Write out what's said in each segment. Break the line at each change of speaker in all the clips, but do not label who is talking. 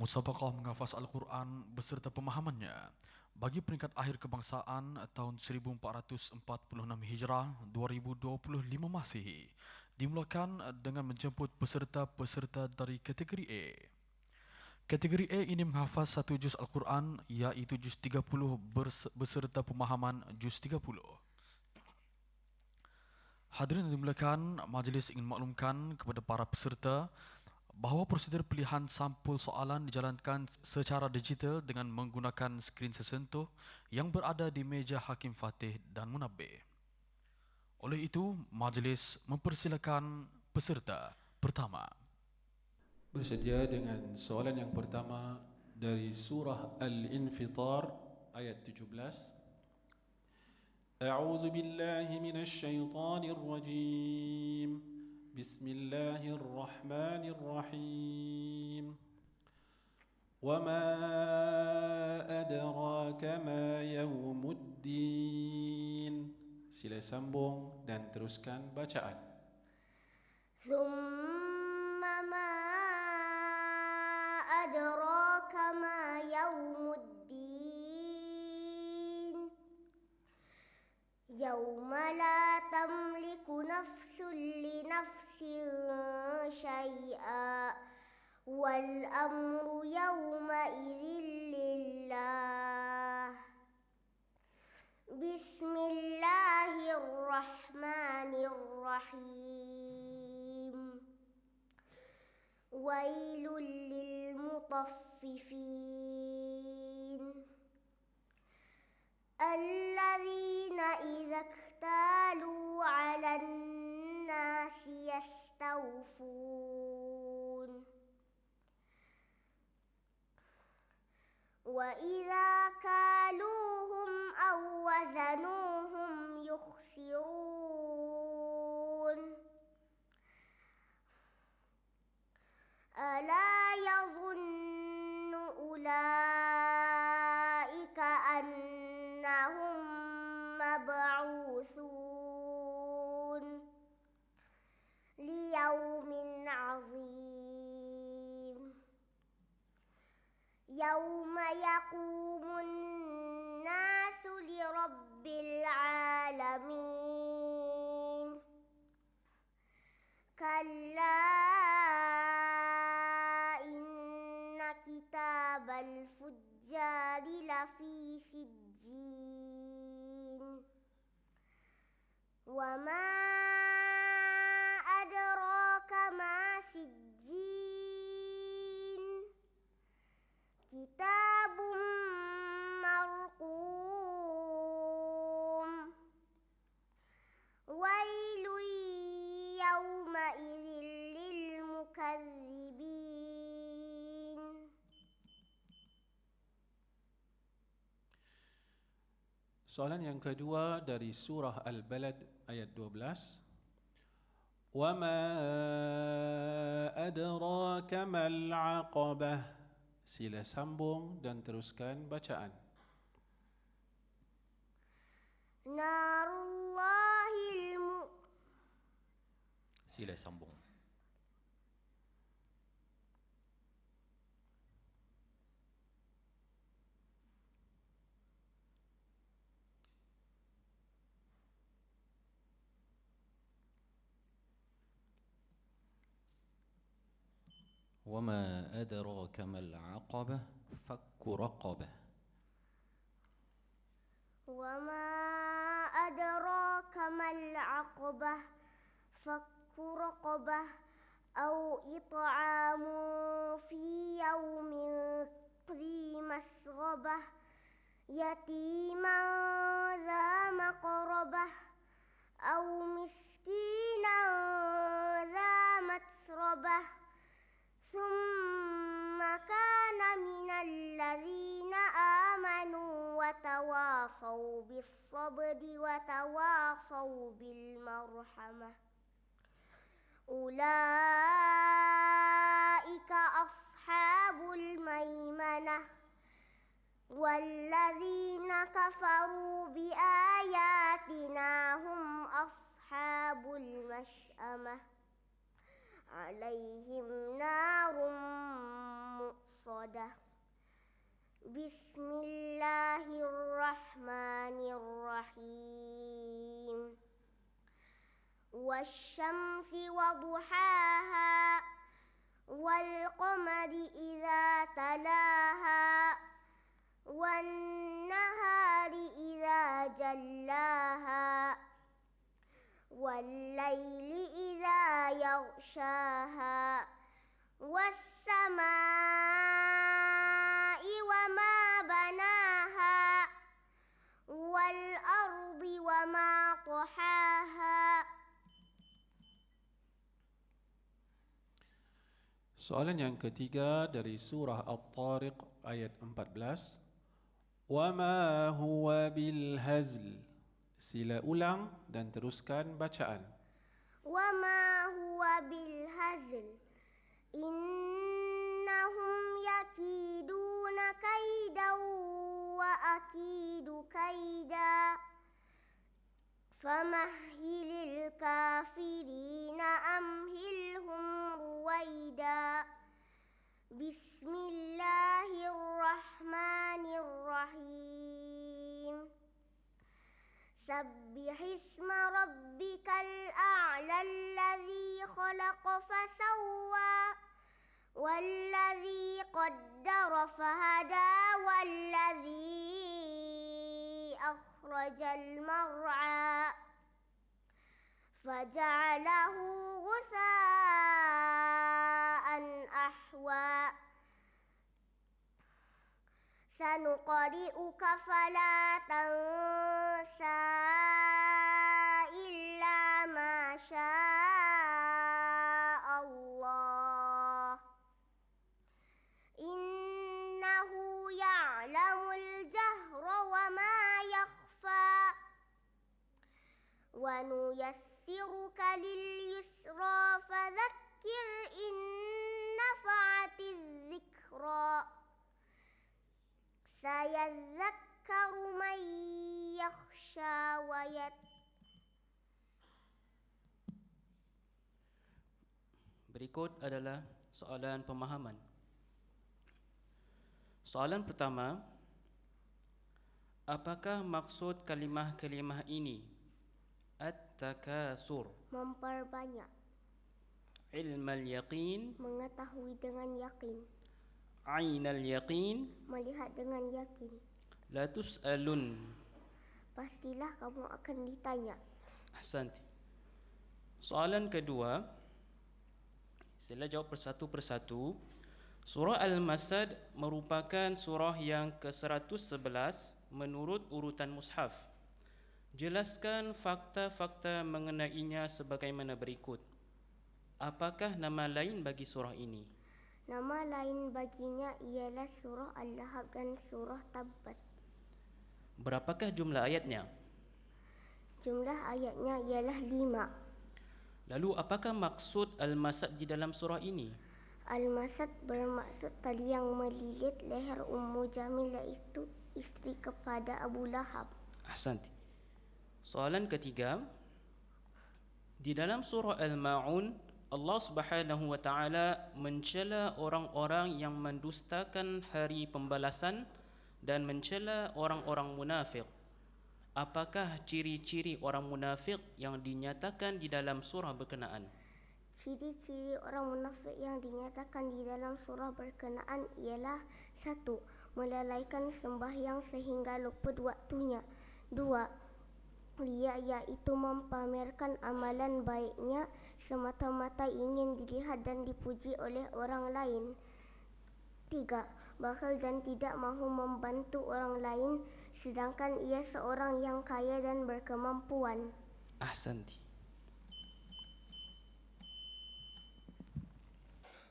Musabaqah menghafaz Al-Quran beserta pemahamannya bagi peringkat akhir kebangsaan tahun 1446 Hijrah 2025 Masihi dimulakan dengan menjemput peserta-peserta dari kategori A. Kategori A ini menghafaz satu juz Al-Quran iaitu juz 30 beserta pemahaman juz 30. Hadirin yang dimuliakan, majlis ingin maklumkan kepada para peserta bahawa prosedur pilihan sampul soalan dijalankan secara digital dengan menggunakan skrin sesentuh yang berada di meja Hakim Fatih dan Munabbih. Oleh itu, majlis mempersilakan peserta pertama.
Bersedia dengan soalan yang pertama dari surah Al-Infitar ayat 17. A'udzu billahi minasy syaithanir rajim. Bismillahirrahmanirrahim. Wa ma adraka ma yaumuddin. Sila sambung dan teruskan bacaan.
Thumma ma adraka ma yaumuddin. Yawma la tamliku nafsun li nafsin syai'a wal amru yawma idzin lillah. Bismillahirrahmanirrahim. Wailul lil mutaffifin alladzina idza iktalu 'alan nasi yastawfun wa idza kaluhum aw wazanuhum yukhsirun. Ala yadhunnu ulaika annahum mab'uthun liyaumin 'azim. Yauma yaqumun nasu lirabbil alamin. Kalla inna kitabal fujjari lafi sijjin. Wa ma adraka ma sijjin. Kitabun marqum. Wailun yawma idzin lil mukadzibin.
Soalan yang kedua dari surah Al-Balad ayat 12. Wa ma adraka mal 'aqabah. Sila sambung dan teruskan bacaan.
Narullahil
Sila sambung. وما أدراك ما العقبة فك رقبة.
وما أدراك ما العقبة فك رقبة أو إطعام في يوم ذي مسغبة يتيما ذا مقربة أو مسكينا ذا متربة ثم كان من الذين آمنوا وتواصوا بالصبر وتواصوا بالمرحمة أولئك أصحاب الميمنة والذين كفروا بآياتنا هم أصحاب المشأمة عليهم نار مؤصدة عقدة بسم الله الرحمن الرحيم والشمس وضحاها والقمر إذا تلاها والنهار إذا جلاها والليل إذا يغشاها والسماء وما بناها والأرض وما طحاها.
Soalan yang ketiga dari surah At-Tariq ayat 14. Wama huwa bil hazl. Sila ulang dan teruskan bacaan.
وما هو بالهزل إنهم يكيدون كيدا وأكيد كيدا فمهل الكافرين أمهلهم رويدا بسم الله الرحمن الرحيم سبح اسم ربك الأعلى الذي خلق فسوى والذي قدر فهدى والذي أخرج المرعى فجعله غثاء أحوى سنقرئك فلا تنسى إلا ما شاء الله إنه يعلم الجهر وما يخفى ونيسرك لليسرى فذكر إن نفعت الذكرى سيذكر من يخشى
Berikut adalah soalan pemahaman. Soalan pertama, apakah maksud kalimah-kalimah ini? At-takasur,
memperbanyak,
ilmal yaqin,
mengetahui dengan yakin,
ainal yaqin,
melihat dengan yakin.
la tus'alun.
Pastilah kamu akan ditanya.
Ahsanti. Soalan kedua, sila jawab persatu persatu. Surah Al-Masad merupakan surah yang ke-111 menurut urutan mushaf. Jelaskan fakta-fakta mengenainya sebagaimana berikut. Apakah nama lain bagi surah ini?
Nama lain baginya ialah surah Al-Lahab dan surah Tabbat.
Berapakah jumlah ayatnya?
Jumlah ayatnya ialah 5.
Lalu apakah maksud Al-Masad di dalam surah ini?
Al-Masad bermaksud tali yang melilit leher Ummu Jamil, iaitu isteri kepada Abu Lahab.
Ahsanti. Soalan ketiga, di dalam surah Al-Ma'un Allah Subhanahu wa taala mencela orang-orang yang mendustakan hari pembalasan dan mencela orang-orang munafik. Apakah ciri-ciri orang munafik yang dinyatakan di dalam surah berkenaan?
Ciri-ciri orang munafik yang dinyatakan di dalam surah berkenaan ialah 1. Melalaikan sembahyang sehingga lupa waktunya. 2. Dia iaitu mempamerkan amalan baiknya semata-mata ingin dilihat dan dipuji oleh orang lain. 3. Bakhil dan tidak mahu membantu orang lain sedangkan ia seorang yang kaya dan berkemampuan.
Ahsanti.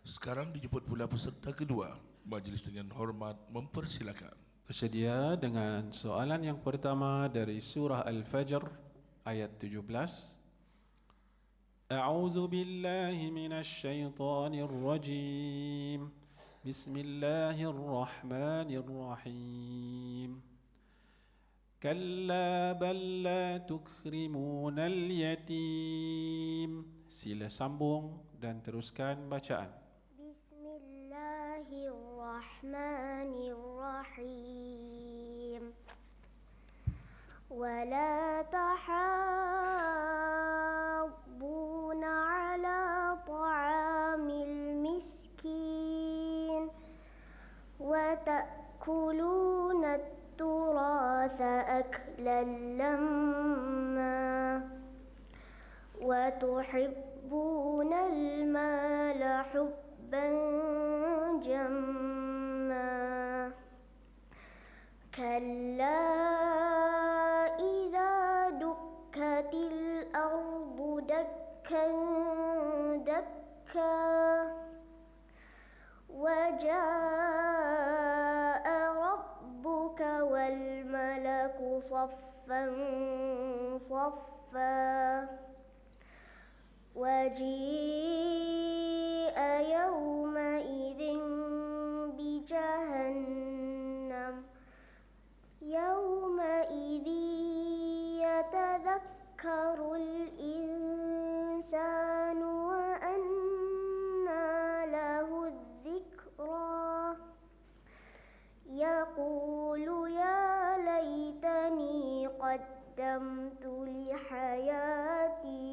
Sekarang dijemput pula peserta kedua. Majlis dengan hormat mempersilakan.
Bersedia dengan soalan yang pertama dari surah Al-Fajr ayat 17. A'udzu billahi minasy syaithanir rajim. Bismillahirrahmanirrahim. Kalla bal la tukrimunal yatim. Sila sambung dan teruskan bacaan.
Bismillahirrahmanirrahim. الرحمن الرحيم ولا تحاضون على طعام المسكين وتأكلون التراث أكلا لما وتحبون المال حبا جما كلا إذا دكت الأرض دكا دكا وجاء ربك والملك صفا صفا وجيء يومئذ بجهنم يومئذ يتذكر الإنسان وأنى له الذكرى يقول يا ليتني قدمت لحياتي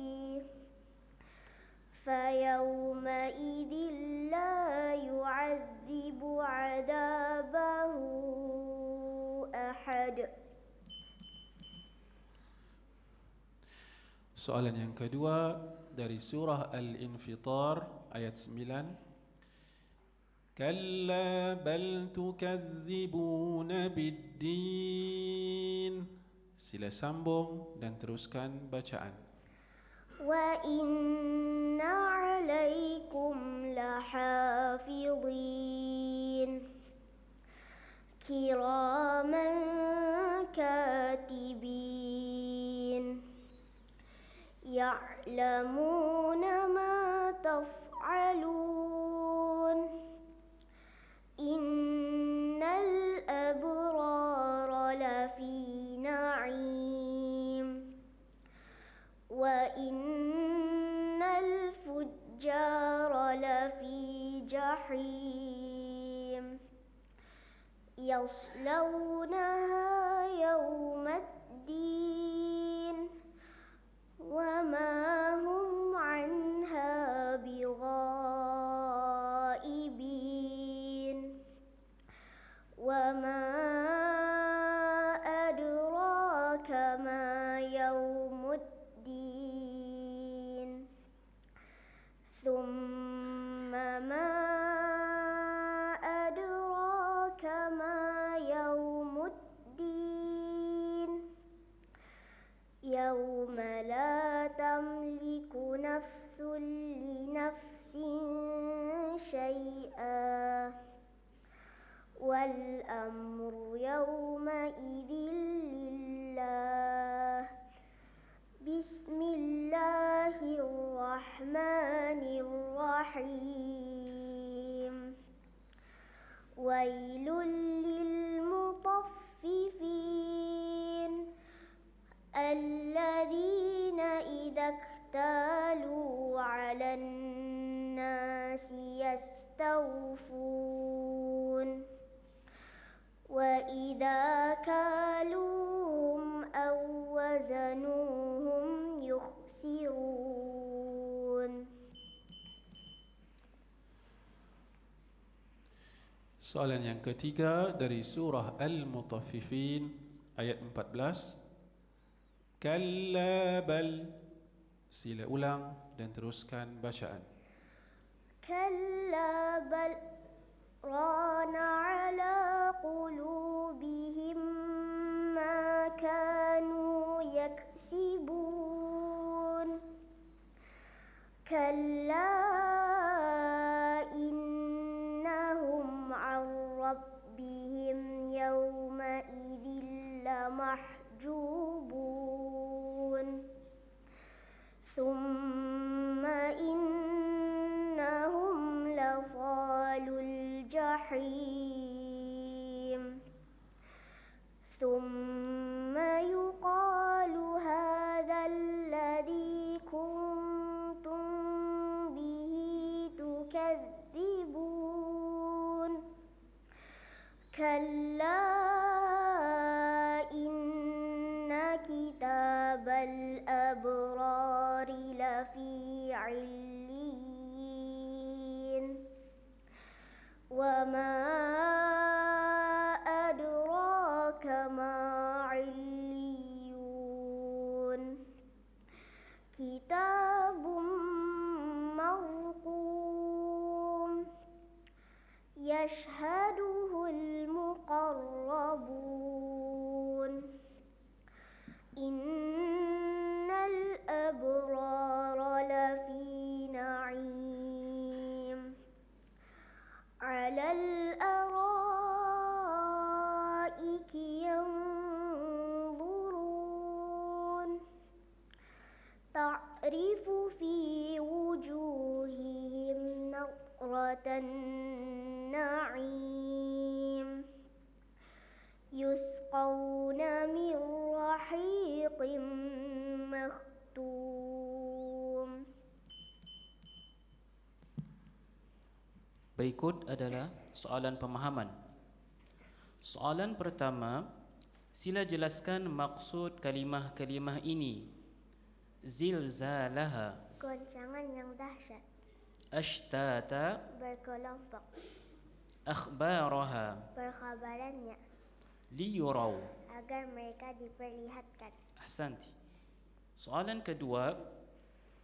فيومئذ لا يعذب عذابه أحد.
Soalan yang kedua dari surah Al-Infitar ayat 9. Kalla bal tukazzibuna biddin. Sila sambung dan teruskan bacaan.
Wa inna alaikum lahafidhin kiraman katibin ya'lamuna ma taf'alun innal abrara lafi na'im wa innal fujjara lafi jahim yaslawnaha yawmaddin wa ma hum anha bighaibin wa ma adraka ma yawmuddin thumma ma adraka ma yawmuddin yawma la tamliku nafsun li nafsin syai'a wal amru yawma idzin lillah bismillahirrahmanirrahim wailul lil mutaffifin alladzina idza iktalu 'alan nasi yastawfun wa idza kaluhum aw wazanuhum yukhsirun.
Soalan yang ketiga dari surah Al-Mutaffifin ayat 14. Kalla bal. Sila ulang dan teruskan bacaan.
Kalla bal rana ala qulubihim ma kanu yaksibun. Kalla innahum an rabbihim yawma idzin lamahjubun. Thumma innahum lasalul jahim. Thumma yuqalu hadha alladhi kuntum bihi tukadzibun. كلا إن كتاب الأبرار لفي عليين وما أدراك ما عليون كتاب مرقوم يشهده المقربون إن الأبرار لفي نعيم على الأرائك ينظرون تعرف في وجوههم نضرة النعيم يسقون من رحيق مختوم.
Berikut adalah soalan pemahaman. Soalan pertama, sila jelaskan maksud kalimah-kalimah ini. Zilzalaha,
Goncangan yang dahsyat,
ashtata,
berkelompok,
akhbaraha,
perkhabarannya,
liyuraw.
agar mereka diperlihatkan.
Ahsanti. Soalan kedua,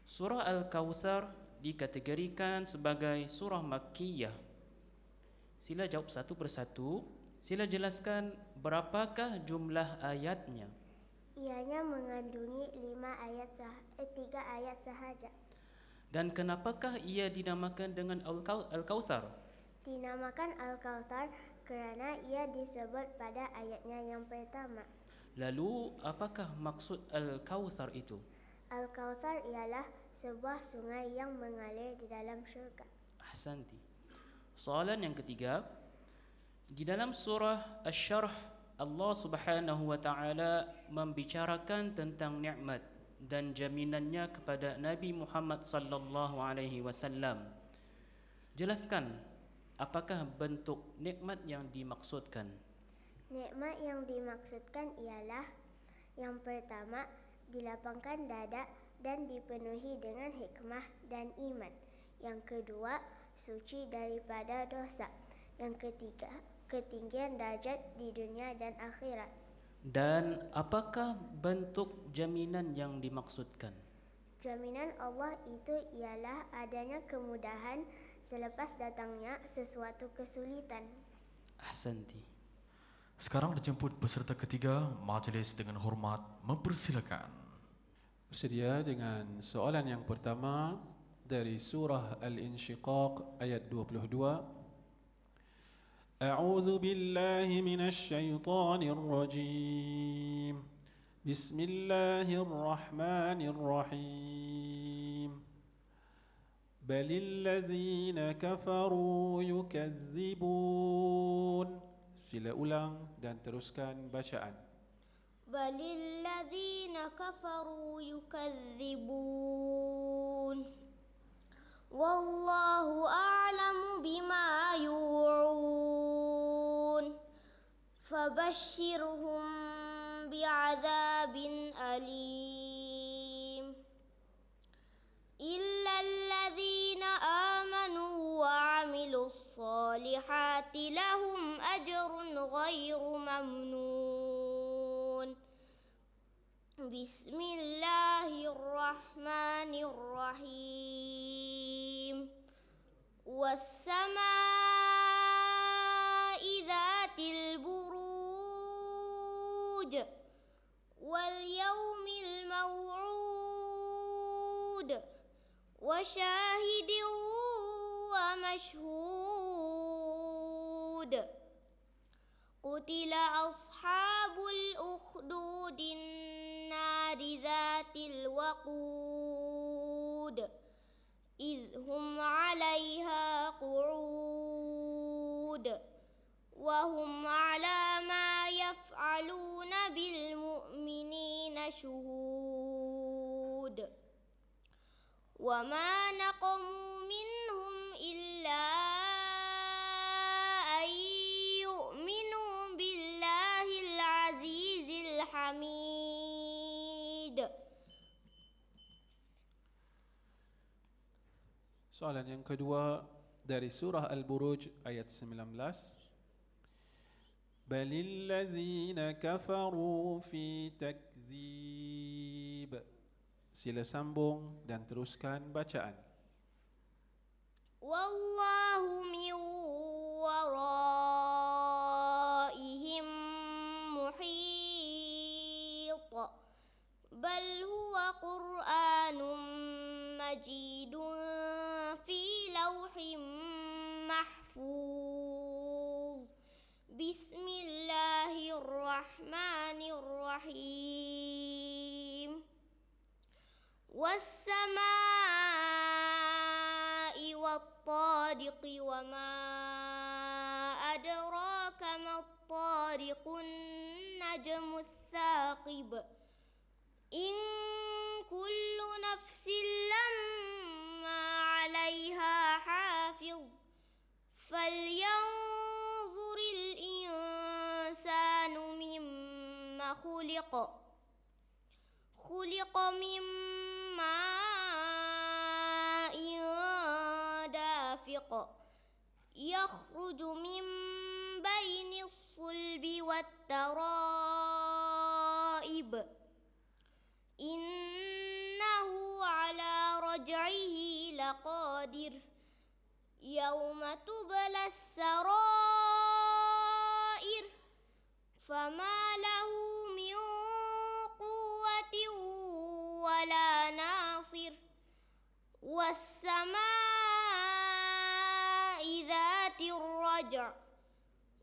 surah Al-Kawthar dikategorikan sebagai surah Makkiyah. Sila jawab satu persatu. Sila jelaskan berapakah jumlah ayatnya.
Ianya mengandungi 3 ayat sahaja.
Dan kenapakah ia dinamakan dengan Al-Kawthar?
Dinamakan Al-Kawthar kerana ia disebut pada ayatnya yang pertama.
Lalu apakah maksud Al-Kawthar itu?
Al-Kawthar ialah sebuah sungai yang mengalir di dalam syurga.
Ahsanti. Soalan yang ketiga, di dalam surah Asy-Syarh Allah Subhanahu wa taala membicarakan tentang nikmat dan jaminannya kepada Nabi Muhammad sallallahu alaihi wasallam. Jelaskan apakah bentuk nikmat yang dimaksudkan?
Nikmat yang dimaksudkan ialah yang pertama, dilapangkan dada dan dipenuhi dengan hikmah dan iman. Yang kedua, suci daripada dosa. Yang ketiga, ketinggian darjat di dunia dan akhirat.
Dan apakah bentuk jaminan yang dimaksudkan?
Jaminan Allah itu ialah adanya kemudahan selepas datangnya sesuatu kesulitan.
Ahsanti.
Sekarang dijemput peserta ketiga, majlis dengan hormat mempersilakan.
Bersedia dengan soalan yang pertama dari surah Al-Insyiqaq ayat 22. أعوذ بالله من الشيطان الرجيم بسم الله الرحمن الرحيم بل الذين كفروا يكذبون. Sila ulang dan teruskan bacaan.
بل الذين كفروا يكذبون والله أعلم بما يوعون فبشرهم بعذاب أليم إلا الذين آمنوا وعملوا الصالحات لهم أجر غير ممنون. بسم الله الرحمن الرحيم والسماء ذات البروج واليوم الموعود وشاهد ومشهود قتل أصحاب الأخدود النار ذات الوقود إذ هم عليها قعود وهم على ما يفعلون بالمؤمنين شهود وما نقموا منهم إلا أن يؤمنوا
Soalan yang kedua dari surah Al-Buruj ayat 19. Balil ladzina kafaru fi takdzib. Sila sambung dan teruskan bacaan.
Wallahu min waraihim muhit. Bal huwa Qur'anun majidun fi lawhim mahfuz. Bismillahirrahmanirrahim. Was-samaa'i wat-tariqi wa ma adraka mat-tariqun najmus saqib. In kullu nafsin lamma 'alayha hafiz. Falyanzuril insanu mimma khuliqa. Khuliqa min ma'in dafiq. Yakhruju min baini sulbi wat-tara'ib. Innahu ala raj'ihi laqadir. Yawma tublas sarair. Fama lahu min quwwatin wala nasir. Was-samaa'i dhatir raj'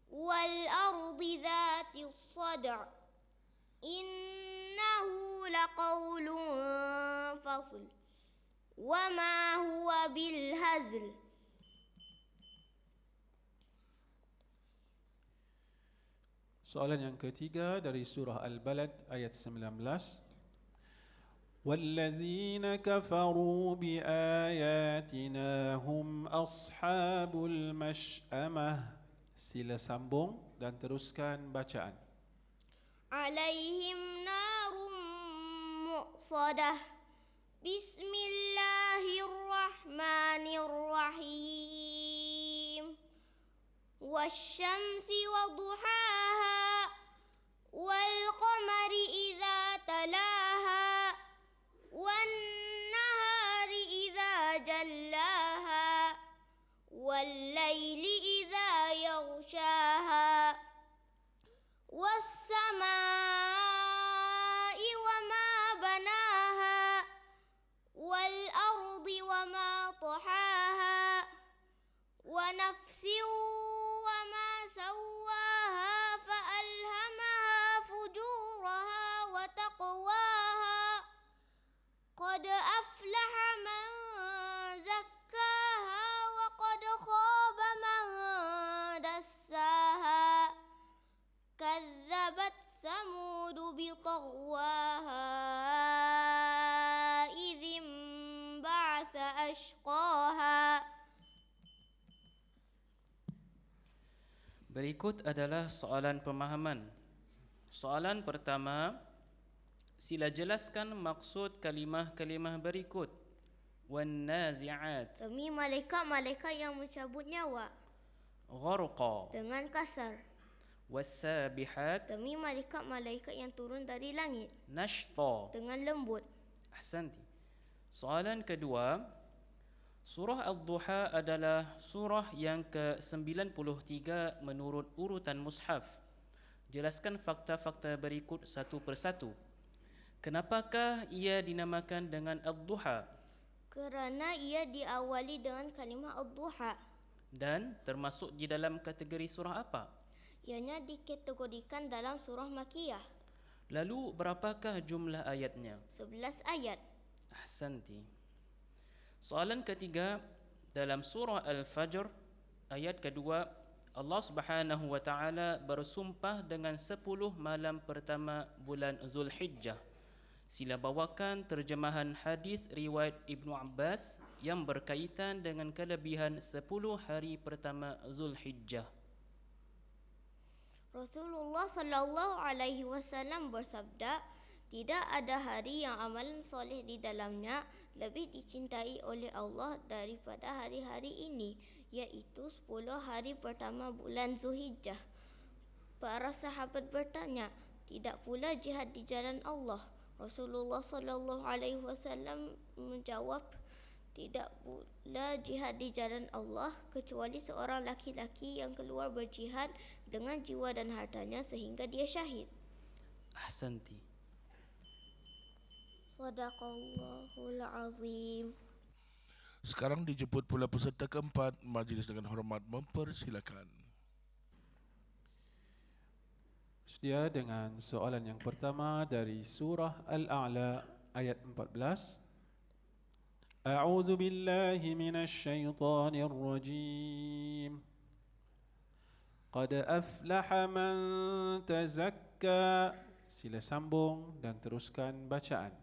wal ardi dhatis sad'. Innahu laqawlun fasl. Wa ma huwa bil hazl.
Soalan yang ketiga dari surah Al-Balad ayat 19. Wallazina kafaru biayatina hum ashabul mash'amah. Sila sambung dan teruskan bacaan.
Alaihim narum muqsadah. Bismillahirrahmanirrahim. Wasyamsi waduhaha. Wal qamari idza talaha. Wan nahari idza jallaha. Wal laili idza yaghshaha. Was samaa'i wa ma banaha. Wal ardi wa ma tahaha. Wa nafsin wa ma sawwaha fa alhamaha fujuraha wa taqwaha. Qad aflaha man zakkaha wa qad khaba man dassaha. Kazzabat Samud biṭaghwaha idzim ba'atha ashqaha.
Berikut adalah soalan pemahaman. Soalan pertama, sila jelaskan maksud kalimah-kalimah berikut. Wan nazi'at
Demi malaikat-malaikat yang mencabut nyawa
gharqa,
dengan kasar.
was-sabihat
Demi malaikat-malaikat yang turun dari langit
nashta.
dengan lembut.
Ahsanti. Soalan kedua, surah Ad-Duha adalah surah yang ke-93 menurut urutan mushaf. Jelaskan fakta-fakta berikut satu persatu. Kenapakah ia dinamakan dengan Ad-Duha?
Kerana ia diawali dengan kalimah Ad-Duha.
Dan termasuk di dalam kategori surah apa?
Ianya dikategorikan dalam surah Makiyah.
Lalu berapakah jumlah ayatnya?
11 ayat.
Ahsanti. Soalan ketiga, dalam surah Al-Fajr ayat kedua, Allah Subhanahu wa taala bersumpah dengan 10 malam pertama bulan Zulhijjah. Sila bawakan terjemahan hadis riwayat Ibnu Abbas yang berkaitan dengan kelebihan 10 hari pertama Zulhijjah.
Rasulullah sallallahu alaihi wasallam bersabda, Tidak ada hari yang amalan soleh di dalamnya lebih dicintai oleh Allah daripada hari-hari ini, iaitu 10 hari pertama bulan Zulhijjah. Para sahabat bertanya, tidak pula jihad di jalan Allah? Rasulullah sallallahu alaihi wasallam menjawab, tidak pula jihad di jalan Allah kecuali seorang laki-laki yang keluar berjihad dengan jiwa dan hartanya sehingga dia syahid.
Ahsanti.
Sadaqallahul azim.
Sekarang dijemput pula peserta keempat. Majlis dengan hormat mempersilakan.
Sedia dengan soalan yang pertama dari surah Al-A'la ayat 14. A'udzu billahi minasy syaithanir rajim. Qad aflaha man tazakka. Sila sambung dan teruskan bacaan.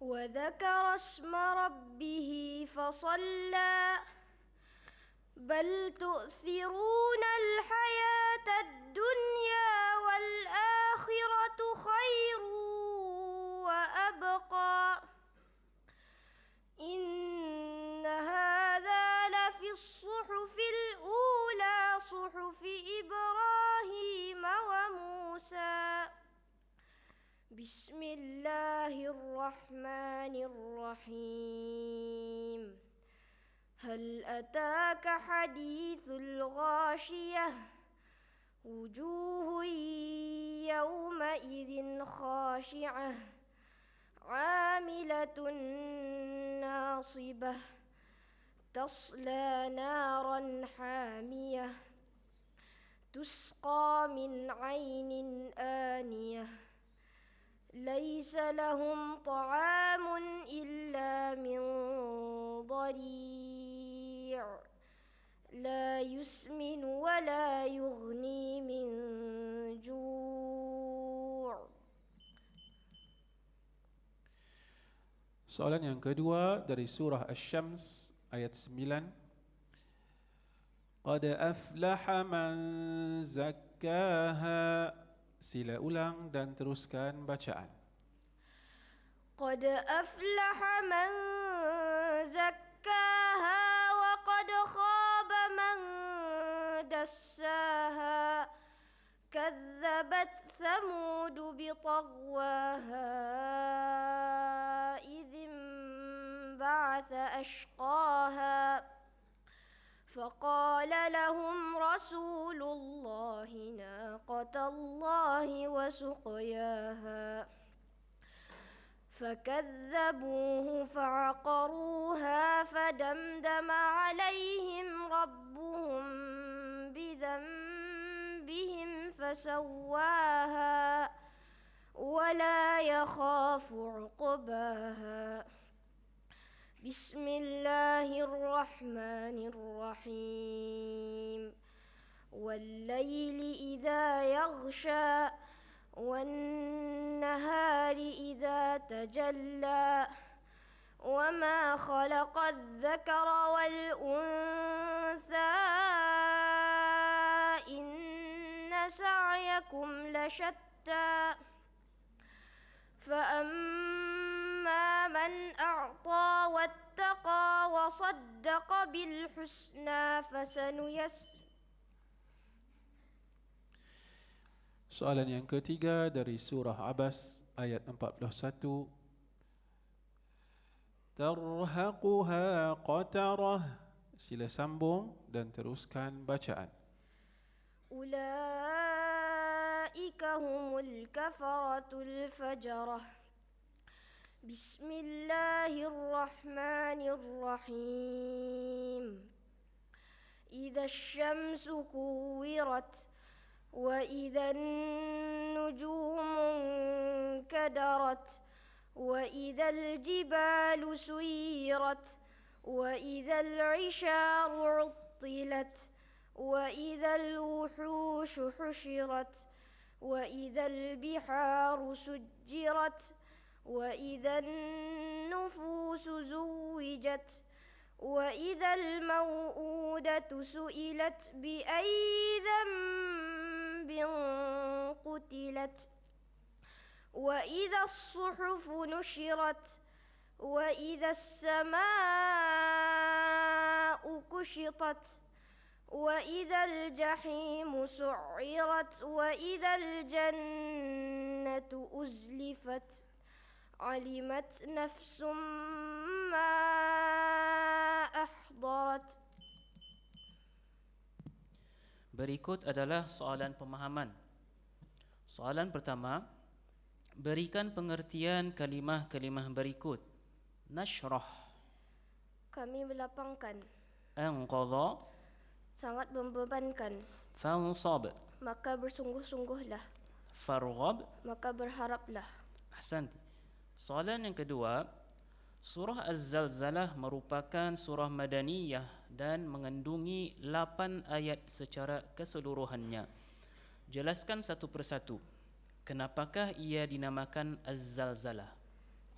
وذكر اسم ربه فصلى بل تؤثرون الحياة الدنيا والآخرة خير وأبقى إن هذا لفي الصحف الأولى صحف إبراهيم وموسى بسم الله الرحمن الرحيم هل أتاك حديث الغاشية وجوه يومئذ خاشعة عاملة ناصبة تصلى نارا حامية تسقى من عين آنية ليس لهم طعام إلا من ضريع لا يسمن ولا يغني من جوع.
Soalan yang kedua dari surah Asy-Syams ayat 9. Qad aflaha man zakkaha. Sila ulang dan teruskan bacaan.
قد أفلح من زكاها وقد خاب من دساها كذبت ثمود بطغواها إذ انبعث أشقاها فقال لهم رسول الله ناقة الله وسقياها فكذبوه فعقروها فدمدم عليهم ربهم بذنبهم فسواها ولا يخاف عقباها. بسم الله الرحمن الرحيم والليل إذا يغشى والنهار إذا تجلى وما خلق الذكر والأنثى إن سعيكم لشتى فأما من أعطى واتقى وصدق بالحسنى فسنيسر.
Soalan yang ketiga dari surah Abas ayat 41. Tarhaquha qatarah. Sila sambung dan teruskan bacaan.
أولئك هم الكفرة الفجرة بسم الله الرحمن الرحيم إذا الشمس كورت وإذا النجوم انكدرت وإذا الجبال سيرت وإذا العشار عطلت وإذا الوحوش حشرت وإذا البحار سجرت وإذا النفوس زوجت وإذا الموءودة سئلت بأي ذنب قتلت وإذا الصحف نشرت وإذا السماء كشطت وإذا الجحيم سعرت وإذا الجنة أزلفت علمت نفس ما أحضرت.
Berikut adalah soalan pemahaman. Soalan pertama, berikan pengertian kalimah-kalimah berikut. Nashrah,
Kami melapangkan,
anqadha,
sangat membebankan,
fansab,
maka bersungguh-sungguhlah,
farghab.
maka berharaplah.
Ahsanti. Soalan yang kedua, surah Az-Zalzalah merupakan surah madaniyah dan mengandungi 8 ayat secara keseluruhannya. Jelaskan satu persatu. Kenapakah ia dinamakan Az-Zalzalah?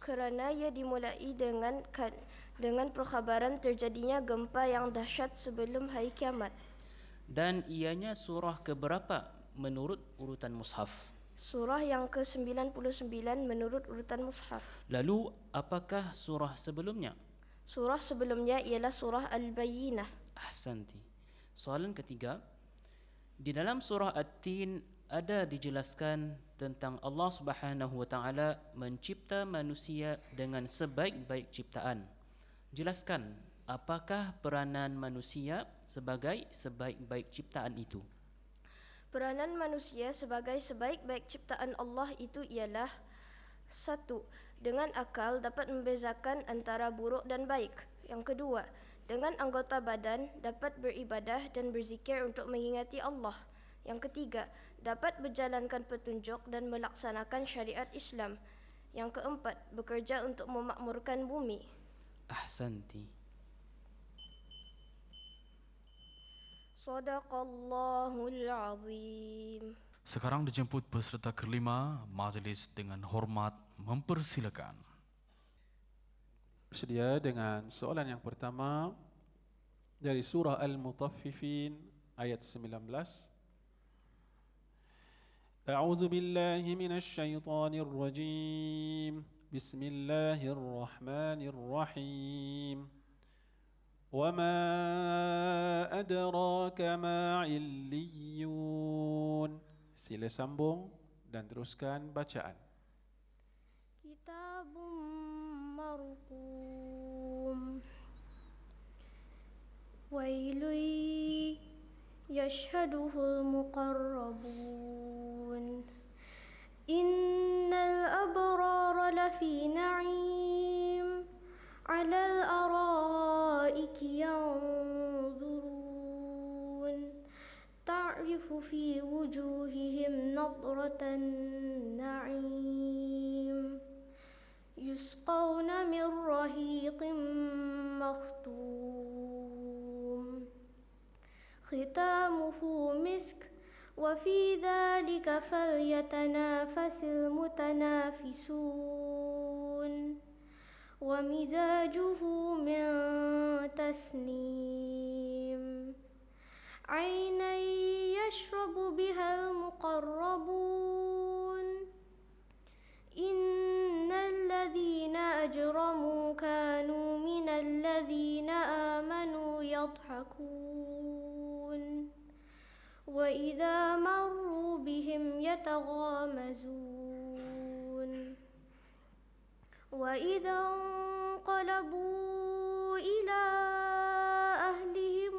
Kerana ia dimulai dengan perkhabaran terjadinya gempa yang dahsyat sebelum hari kiamat.
Dan ianya surah keberapa menurut urutan mushaf?
Surah yang ke-99 menurut urutan mushaf.
Lalu apakah surah sebelumnya?
Surah sebelumnya ialah surah Al-Bayyinah.
Ahsanti. Soalan ketiga, di dalam surah At-Tin ada dijelaskan tentang Allah Subhanahu wa taala mencipta manusia dengan sebaik-baik ciptaan. Jelaskan apakah peranan manusia sebagai sebaik-baik ciptaan itu?
Peranan manusia sebagai sebaik-baik ciptaan Allah itu ialah: 1. Dengan akal dapat membezakan antara buruk dan baik. Yang kedua, dengan anggota badan dapat beribadah dan berzikir untuk mengingati Allah. Yang ketiga, dapat berjalankan petunjuk dan melaksanakan syariat Islam. Yang keempat, bekerja untuk memakmurkan bumi.
Ahsanti.
Sadaqallahul Azim.
Sekarang dijemput peserta kelima, majlis dengan hormat mempersilakan.
Bersedia dengan soalan yang pertama dari surah Al-Mutaffifin ayat 19. A'udzu billahi minasy syaithanir rajim. Bismillahirrahmanirrahim. Wa ma adraka ma 'illiyun. Sila sambung dan teruskan bacaan.
Kitabun marqum wailun yashhaduhul muqarrabun innal abrara lafi na'im 'alal araiki yanzurun ta'rifu fi wujuhihim nadratan na'im yusqawna min rahiqin makhtum khitamuhu misk wa fi dhalika falyatanafasil mutanafisun wa mizajuhu min tasnim aynan yashrabu bihal muqarrabun innal ladhina ajramu kanu minal ladhina amanu yadhhakun wa idza marru bihim yataghamazun wa idza qalabu ila ahlihim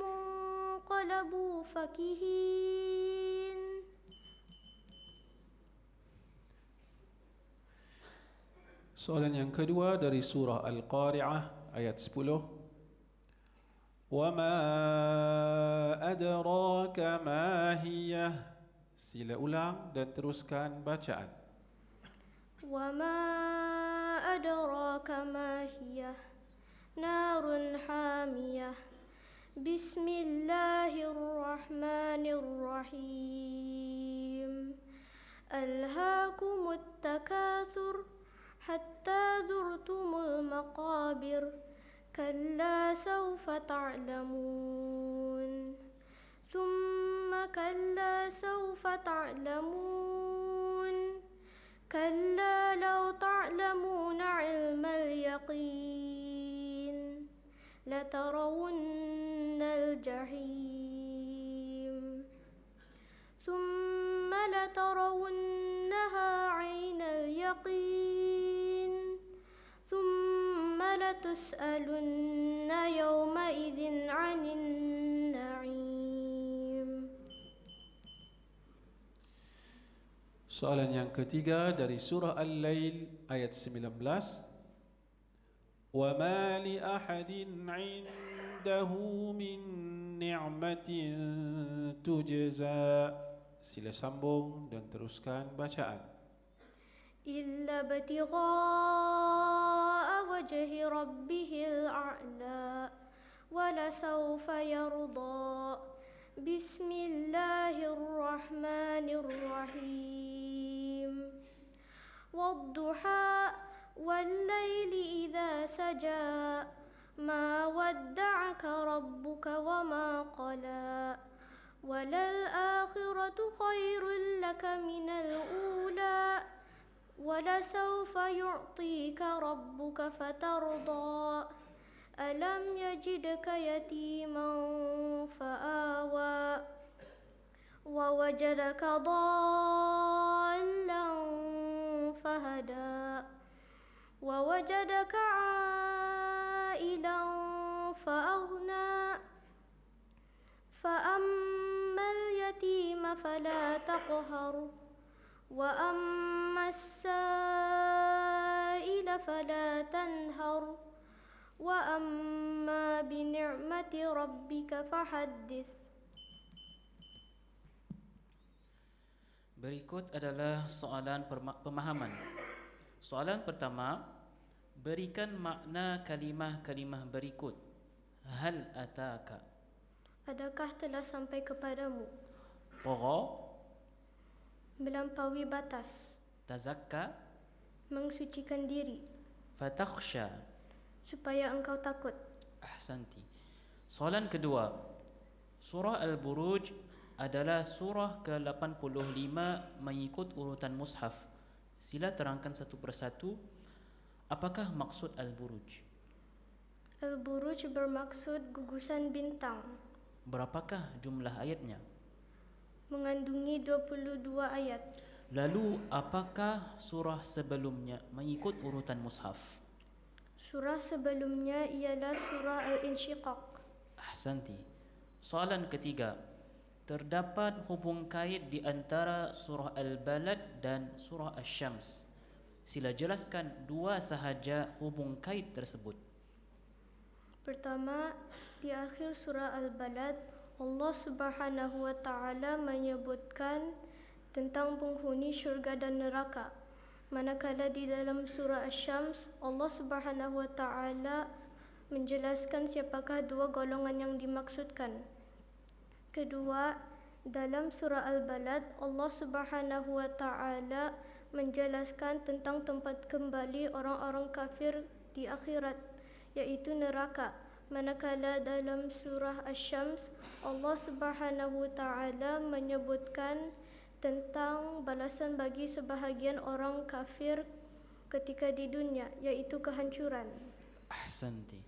qalabu fakihin.
Soalan yang kedua dari surah Al-Qari'ah ayat 10. Wa ma adraka ma hiya. Sila ulang dan teruskan bacaan.
Wa ma adraka ma hiya narun hamiyah Bismillahirrahmanirrahim Alhaakumut takathur hatta zurtumul maqabir kalla sawfa ta'lamun thumma kalla sawfa ta'lamun
كلا لو تعلمون علم اليقين لترون الجحيم ثم لترونها عين اليقين ثم لتسألن يومئذ عن النعيم.
Soalan yang ketiga dari surah Al-Lail ayat 19. وَمَا لِأَحَدٍ عِنْدَهُ مِنْ نِعْمَةٍ تُجْزَى. Sila sambung dan teruskan bacaan.
إلا ابتغاء وجه ربه الأعلى ولسوف يرضى. بسم الله الرحمن الرحيم والضحى والليل إذا سجى ما ودعك ربك وما قلى وللآخرة خير لك من الأولى ولسوف يعطيك ربك فترضى ألم يجدك يتيما فآوى ووجدك ضالا فهدى ووجدك عائلا فأغنى فأما اليتيم فلا تقهر وأما السائل فلا تنهر وأما بنعمة ربك فحدث.
Berikut adalah soalan pemahaman. Soalan pertama, berikan makna kalimah-kalimah berikut. Hal ataka.
Adakah telah sampai kepadamu?
Tagha.
Melampaui batas.
Tazakka.
Mensucikan diri.
Fatakhsha.
Supaya engkau takut.
Ahsanti. Soalan kedua, surah Al-Buruj adalah surah ke-85 mengikut urutan mushaf. Sila terangkan satu persatu, apakah maksud Al-Buruj?
Al-Buruj bermaksud gugusan bintang.
Berapakah jumlah ayatnya?
Mengandungi 22 ayat.
Lalu apakah surah sebelumnya mengikut urutan mushaf?
Surah sebelumnya ialah surah Al-Insyiqaq.
Ahsanti. Soalan ketiga, terdapat hubung kait di antara surah Al-Balad dan surah Asy-Syams. Sila jelaskan dua sahaja hubung kait tersebut.
Pertama, di akhir surah Al-Balad, Allah Subhanahu wa taala menyebutkan tentang penghuni syurga dan neraka. Manakala di dalam surah Asy-Syams, Allah Subhanahu wa taala menjelaskan siapakah dua golongan yang dimaksudkan. Kedua, dalam surah Al-Balad, Allah Subhanahu wa taala menjelaskan tentang tempat kembali orang-orang kafir di akhirat, iaitu neraka. Manakala dalam surah Asy-Syams, Allah Subhanahu wa taala menyebutkan tentang balasan bagi sebahagian orang kafir ketika di dunia, iaitu kehancuran.
Ahsanti.